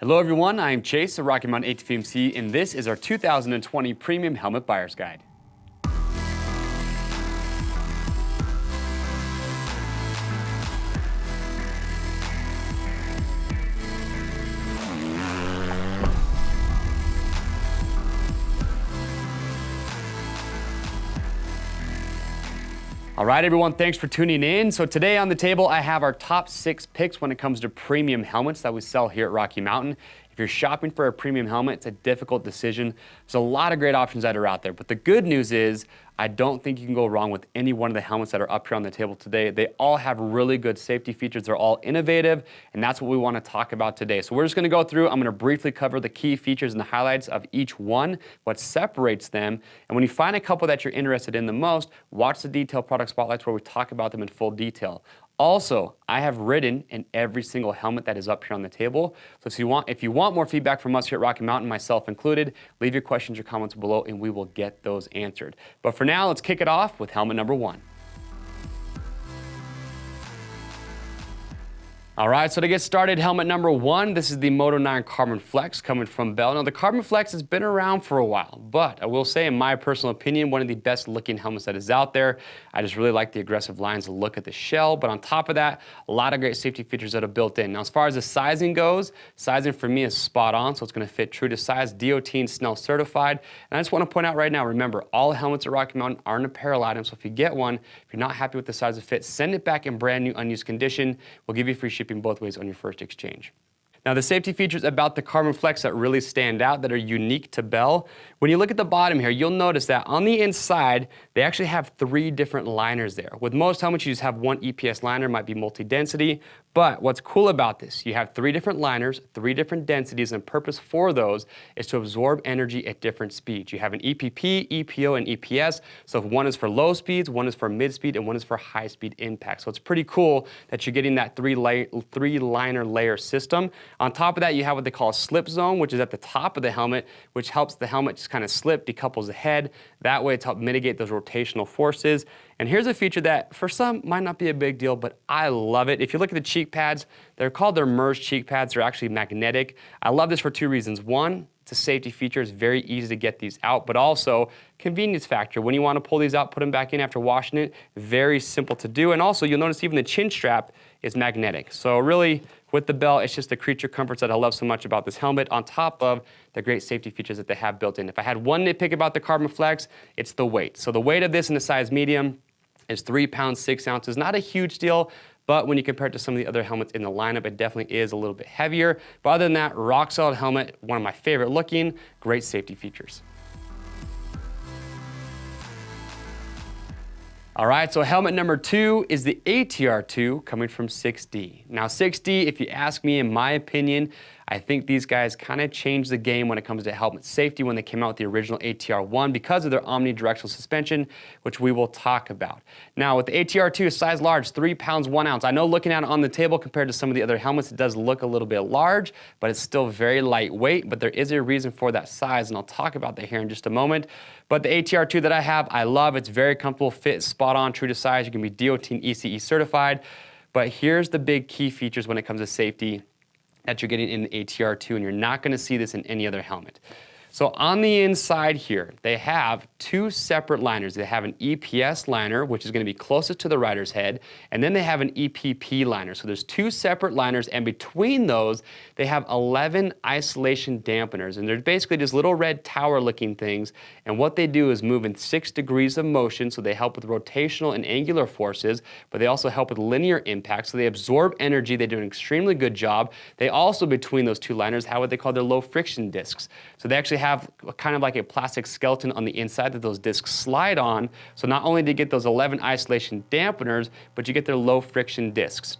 Hello everyone, I am Chase of Rocky Mountain ATV, and this is our 2020 Premium Helmet Buyer's Guide. All right, everyone, thanks for tuning in. So today on the table, I have our top 6 picks when it comes to premium helmets that we sell here at Rocky Mountain. If you're shopping for a premium helmet, it's a difficult decision. There's a lot of great options that are out there, but the good news is I don't think you can go wrong with any one of the helmets that are up here on the table today. They all have really good safety features. They're all innovative, and that's what we want to talk about today. So we're just going to go through, I'm going to briefly cover the key features and the highlights of each one, what separates them, and when you find a couple that you're interested in the most, watch the detailed product spotlights where we talk about them in full detail. Also, I have ridden in every single helmet that is up here on the table. So if you want more feedback from us here at Rocky Mountain, myself included, leave your questions or comments below and we will get those answered. But for now, let's kick it off with helmet number 1. All right, so to get started, helmet number 1, this is the Moto 9 Carbon Flex coming from Bell. Now, the Carbon Flex has been around for a while, but I will say, in my personal opinion, one of the best looking helmets that is out there. I just really like the aggressive lines, the look at the shell, but on top of that, a lot of great safety features that are built in. Now, as far as the sizing goes, sizing for me is spot on, so it's gonna fit true to size, DOT and Snell certified. And I just wanna point out right now, remember, all helmets at Rocky Mountain are an apparel item, so if you get one, if you're not happy with the size of fit, send it back in brand new, unused condition. We'll give you free shipping both ways on your first exchange. Now, the safety features about the Carbon Flex that really stand out, that are unique to Bell, when you look at the bottom here, you'll notice that on the inside, they actually have 3 different liners there. With most helmets, you just have one EPS liner, might be multi-density, but what's cool about this, you have 3 different liners, 3 different densities, and the purpose for those is to absorb energy at different speeds. You have an EPP, EPO, and EPS, so if one is for low speeds, one is for mid-speed, and one is for high-speed impact. So it's pretty cool that you're getting that 3-liner layer system. On top of that, you have what they call a slip zone, which is at the top of the helmet, which helps the helmet just kind of slip, decouples the head. That way, it's helped mitigate those rotational forces. And here's a feature that for some might not be a big deal, but I love it. If you look at the cheek pads, they're called their merged cheek pads. They're actually magnetic. I love this for 2 reasons. One, it's a safety feature. It's very easy to get these out, but also convenience factor. When you want to pull these out, put them back in after washing it, very simple to do. And also, you'll notice even the chin strap is magnetic. So really, with the Bell, it's just the creature comforts that I love so much about this helmet, on top of the great safety features that they have built in. If I had one nitpick about the Carbon Flex, it's the weight. So the weight of this in the size medium is 3 pounds, 6 ounces. Not a huge deal, but when you compare it to some of the other helmets in the lineup, it definitely is a little bit heavier. But other than that, rock solid helmet, one of my favorite looking, great safety features. All right, so helmet number 2 is the ATR2 coming from 6D. Now 6D, if you ask me, in my opinion, I think these guys kind of changed the game when it comes to helmet safety when they came out with the original ATR1 because of their omnidirectional suspension, which we will talk about. Now with the ATR2, size large, 3 pounds, 1 ounce. I know looking at it on the table compared to some of the other helmets, it does look a little bit large, but it's still very lightweight, but there is a reason for that size, and I'll talk about that here in just a moment. But the ATR2 that I have, I love. It's very comfortable, fit spot on, true to size. You can be DOT and ECE certified. But here's the big key features when it comes to safety that you're getting in the ATR2, and you're not gonna see this in any other helmet. So on the inside here, they have 2 separate liners. They have an EPS liner, which is gonna be closest to the rider's head, and then they have an EPP liner. So there's 2 separate liners, and between those, they have 11 isolation dampeners, and they're basically just little red tower-looking things, and what they do is move in 6 degrees of motion, so they help with rotational and angular forces, but they also help with linear impact, so they absorb energy. They do an extremely good job. They also, between those 2 liners, have what they call their low friction discs. So they actually have kind of like a plastic skeleton on the inside that those discs slide on. So not only do you get those 11 isolation dampeners, but you get their low friction discs.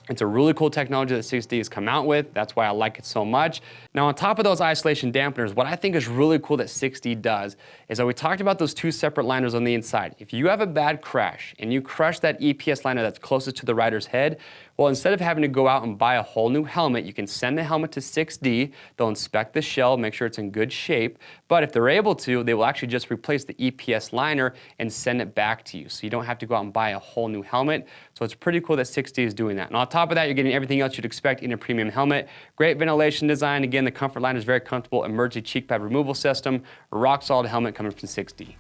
It's a really cool technology that 6D has come out with. That's why I like it so much. Now, on top of those isolation dampeners, what I think is really cool that 6D does is that we talked about those 2 separate liners on the inside. If you have a bad crash and you crush that EPS liner that's closest to the rider's head, Well, instead of having to go out and buy a whole new helmet, you can send the helmet to 6D. They'll inspect the shell, make sure it's in good shape. But if they're able to, they will actually just replace the EPS liner and send it back to you. So you don't have to go out and buy a whole new helmet. So it's pretty cool that 6D is doing that. And on top of that, you're getting everything else you'd expect in a premium helmet. Great ventilation design. Again, the comfort liner is very comfortable. Emergency cheek pad removal system. Rock solid helmet coming from 6D.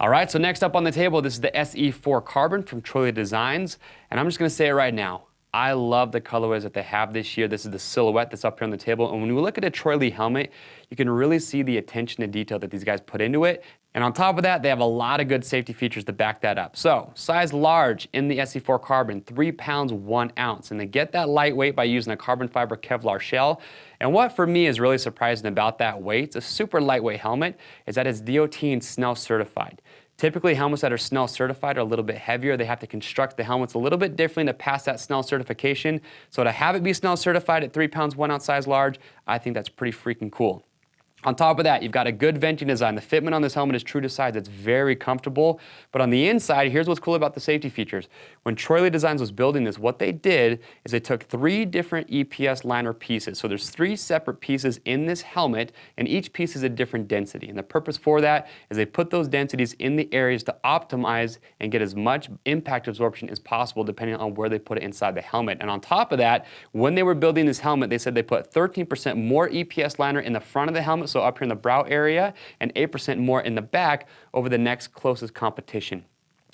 All right, so next up on the table, this is the SE4 Carbon from Troy Designs. And I'm just gonna say it right now. I love the colorways that they have this year. This is the silhouette that's up here on the table. And when we look at a Troy Lee helmet, you can really see the attention to detail that these guys put into it. And on top of that, they have a lot of good safety features to back that up. So, size large in the SE4 Carbon, 3 pounds, 1 ounce. And they get that lightweight by using a carbon fiber Kevlar shell. And what for me is really surprising about that weight, it's a super lightweight helmet, is that it's DOT and SNELL certified. Typically, helmets that are SNELL certified are a little bit heavier. They have to construct the helmets a little bit differently to pass that SNELL certification. So to have it be SNELL certified at 3 pounds, 1 ounce size large, I think that's pretty freaking cool. On top of that, you've got a good venting design. The fitment on this helmet is true to size. It's very comfortable. But on the inside, here's what's cool about the safety features. When Troy Lee Designs was building this, what they did is they took 3 different EPS liner pieces. So there's 3 separate pieces in this helmet, and each piece is a different density. And the purpose for that is they put those densities in the areas to optimize and get as much impact absorption as possible depending on where they put it inside the helmet. And on top of that, when they were building this helmet, they said they put 13% more EPS liner in the front of the helmet, so up here in the brow area, and 8% more in the back over the next closest competition.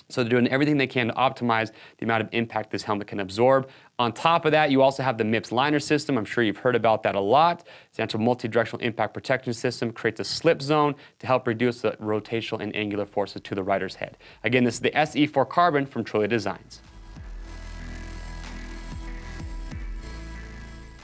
So they're doing everything they can to optimize the amount of impact this helmet can absorb. On top of that, you also have the MIPS liner system. I'm sure you've heard about that a lot. It's an multi-directional impact protection system, creates a slip zone to help reduce the rotational and angular forces to the rider's head. Again, this is the SE4 Carbon from Troy Designs.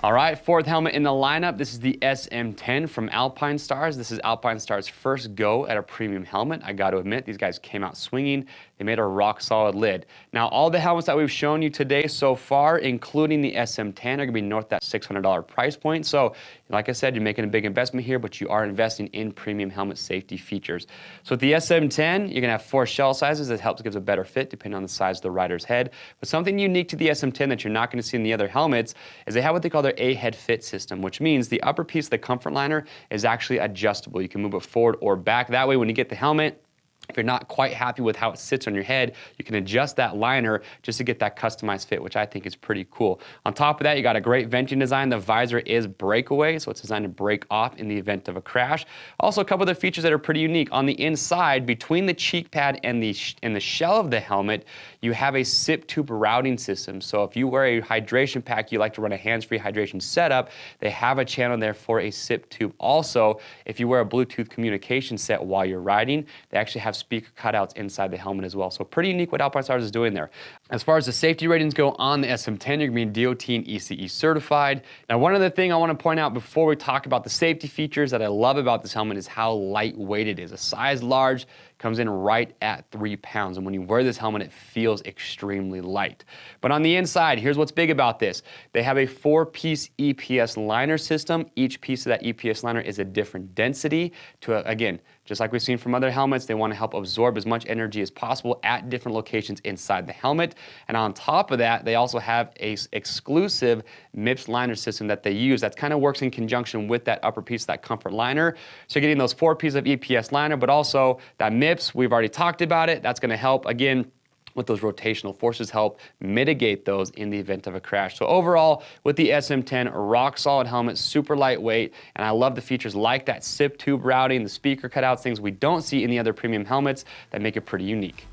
All right, fourth helmet in the lineup. This is the SM10 from Alpinestars. This is Alpinestars' first go at a premium helmet. I got to admit, these guys came out swinging. They made a rock solid lid. Now, all the helmets that we've shown you today so far, including the SM10, are gonna be north of that $600 price point. So, like I said, you're making a big investment here, but you are investing in premium helmet safety features. So with the SM10, you're gonna have 4 shell sizes that gives a better fit depending on the size of the rider's head. But something unique to the SM10 that you're not gonna see in the other helmets is they have what they call their A-head fit system, which means the upper piece of the comfort liner is actually adjustable. You can move it forward or back. That way, when you get the helmet, if you're not quite happy with how it sits on your head, you can adjust that liner just to get that customized fit, which I think is pretty cool. On top of that, you got a great venting design. The visor is breakaway, so it's designed to break off in the event of a crash. Also, a couple other features that are pretty unique. On the inside, between the cheek pad and the shell of the helmet, you have a sip tube routing system. So if you wear a hydration pack, you like to run a hands-free hydration setup, they have a channel there for a sip tube. Also, if you wear a Bluetooth communication set while you're riding, they actually have speaker cutouts inside the helmet as well. So pretty unique what Alpinestars is doing there. As far as the safety ratings go on the SM10, you're gonna be DOT and ECE certified. Now, one other thing I wanna point out before we talk about the safety features that I love about this helmet is how lightweight it is. A size large comes in right at 3 pounds. And when you wear this helmet, it feels extremely light. But on the inside, here's what's big about this. They have a 4-piece EPS liner system. Each piece of that EPS liner is a different density to, again, just like we've seen from other helmets, they want to help absorb as much energy as possible at different locations inside the helmet. And on top of that, they also have a exclusive MIPS liner system that they use that kind of works in conjunction with that upper piece, that comfort liner. So you're getting those 4 pieces of EPS liner, but also that MIPS, we've already talked about it. That's going to help, again, with those rotational forces, help mitigate those in the event of a crash. So overall, with the SM10, a rock solid helmet, super lightweight, and I love the features like that sip tube routing, the speaker cutouts, things we don't see in the other premium helmets that make it pretty unique.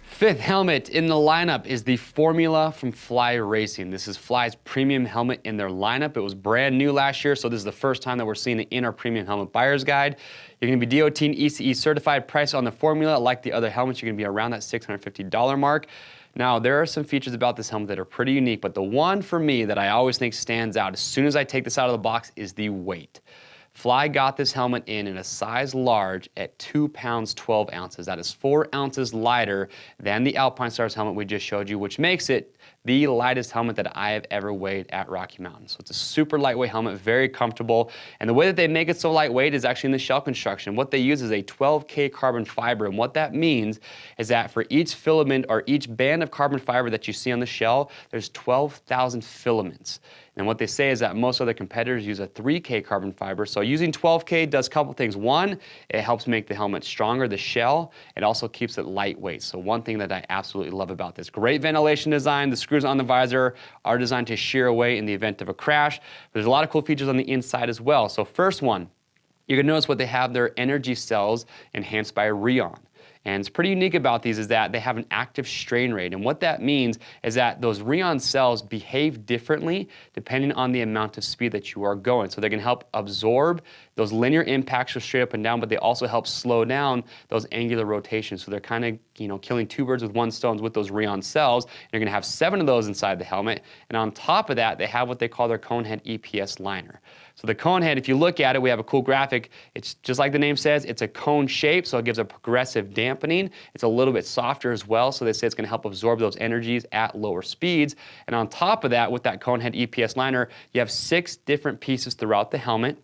Fifth helmet in the lineup is the Formula from Fly Racing. This is Fly's premium helmet in their lineup. It was brand new last year, so this is the first time that we're seeing it in our premium helmet buyer's guide. You're gonna be DOT and ECE certified. Price on the Formula, like the other helmets, you're gonna be around that $650 mark. Now, there are some features about this helmet that are pretty unique, but the one for me that I always think stands out as soon as I take this out of the box is the weight. Fly got this helmet in a size large at 2 pounds 12 ounces. That is 4 ounces lighter than the Alpinestars helmet we just showed you, which makes it the lightest helmet that I have ever weighed at Rocky Mountain. So it's a super lightweight helmet, very comfortable. And the way that they make it so lightweight is actually in the shell construction. What they use is a 12K carbon fiber. And what that means is that for each filament or each band of carbon fiber that you see on the shell, there's 12,000 filaments. And what they say is that most other competitors use a 3K carbon fiber. So using 12K does a couple things. One, it helps make the helmet stronger, the shell. It also keeps it lightweight. So one thing that I absolutely love about this. Great ventilation design. The screws on the visor are designed to shear away in the event of a crash. But there's a lot of cool features on the inside as well. So first one, you're gonna notice what they have, their energy cells enhanced by Rheon. And it's pretty unique about these is that they have an active strain rate. And what that means is that those Rheon cells behave differently depending on the amount of speed that you are going. So they're gonna help absorb those linear impacts or straight up and down, but they also help slow down those angular rotations. So they're kind of, killing two birds with one stone with those Rheon cells. And you're gonna have 7 of those inside the helmet. And on top of that, they have what they call their Conehead EPS liner. So the cone head, if you look at it, we have a cool graphic. It's just like the name says, it's a cone shape, so it gives a progressive dampening. It's a little bit softer as well, so they say it's gonna help absorb those energies at lower speeds. And on top of that, with that cone head EPS liner, you have 6 different pieces throughout the helmet.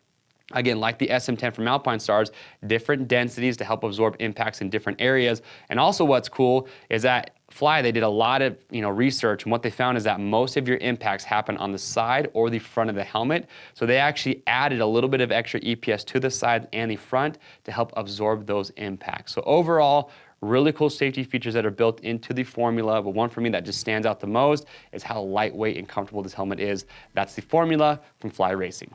Again, like the SM10 from Alpinestars, different densities to help absorb impacts in different areas. And also what's cool is that Fly, they did a lot of research, and what they found is that most of your impacts happen on the side or the front of the helmet. So they actually added a little bit of extra EPS to the side and the front to help absorb those impacts. So overall, really cool safety features that are built into the formula, but one for me that just stands out the most is how lightweight and comfortable this helmet is. That's the formula from Fly Racing.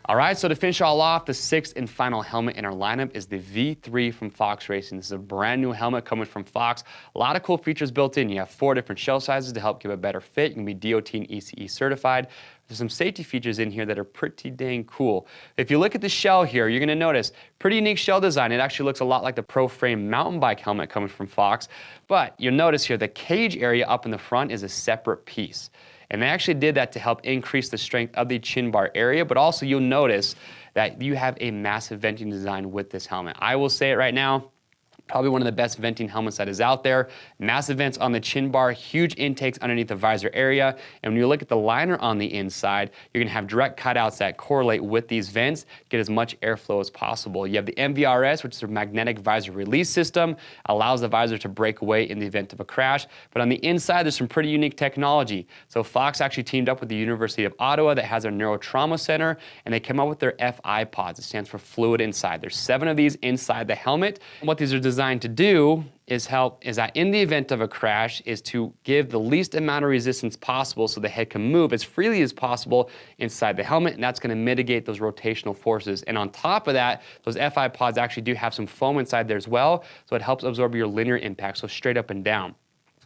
All right, so to finish all off, the 6th and final helmet in our lineup is the V3 from Fox Racing. This is a brand new helmet coming from Fox. A lot of cool features built in. You have 4 different shell sizes to help give a better fit. You can be DOT and ECE certified. There's some safety features in here that are pretty dang cool. If you look at the shell here, you're gonna notice pretty unique shell design. It actually looks a lot like the Pro Frame mountain bike helmet coming from Fox. But you'll notice here, the cage area up in the front is a separate piece. And they actually did that to help increase the strength of the chin bar area, but also you'll notice that you have a massive venting design with this helmet. I will say it right now, probably one of the best venting helmets that is out there. Massive vents on the chin bar, huge intakes underneath the visor area. And when you look at the liner on the inside, you're gonna have direct cutouts that correlate with these vents, get as much airflow as possible. You have the MVRS, which is a magnetic visor release system, allows the visor to break away in the event of a crash. But on the inside, there's some pretty unique technology. So Fox actually teamed up with the University of Ottawa that has their neurotrauma center, and they came up with their FI pods. It stands for fluid inside. There's 7 of these inside the helmet. And what these are designed to do is that in the event of a crash is to give the least amount of resistance possible so the head can move as freely as possible inside the helmet, and that's going to mitigate those rotational forces. And on top of that, those FI pods actually do have some foam inside there as well, so it helps absorb your linear impact, so straight up and down.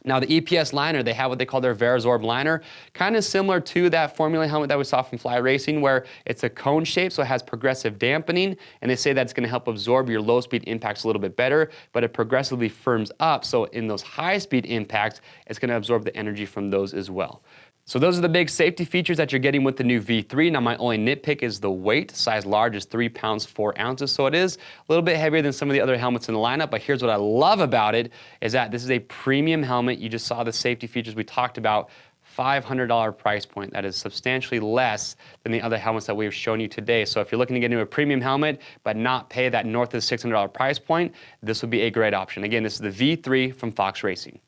Now the EPS liner, they have what they call their Verizorb liner, kind of similar to that Formula helmet that we saw from Fly Racing, where it's a cone shape, so it has progressive dampening, and they say that it's going to help absorb your low speed impacts a little bit better, but it progressively firms up, so in those high speed impacts, it's going to absorb the energy from those as well. So those are the big safety features that you're getting with the new V3. Now my only nitpick is the weight. Size large is 3 pounds 4 ounces, so it is a little bit heavier than some of the other helmets in the lineup, but here's what I love about it is that this is a premium helmet. You just saw the safety features we talked about. $500 price point. That is substantially less than the other helmets that we've shown you today. So if you're looking to get into a premium helmet but not pay that north of the $600 price point, this would be a great option. Again, this is the V3 from Fox Racing.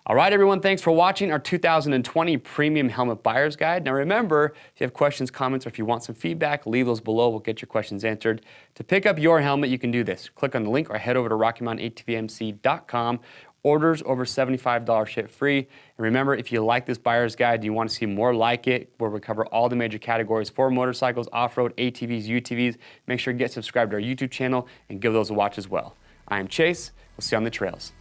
All right, everyone, thanks for watching our 2020 Premium Helmet Buyer's Guide. Now remember, if you have questions, comments, or if you want some feedback, leave those below. We'll get your questions answered. To pick up your helmet, you can do this. Click on the link or head over to RockyMountainATVMC.com. Orders over $75 ship free. And remember, if you like this buyer's guide, you want to see more like it, where we cover all the major categories for motorcycles, off-road, ATVs, UTVs, make sure to get subscribed to our YouTube channel and give those a watch as well. I am Chase. We'll see you on the trails.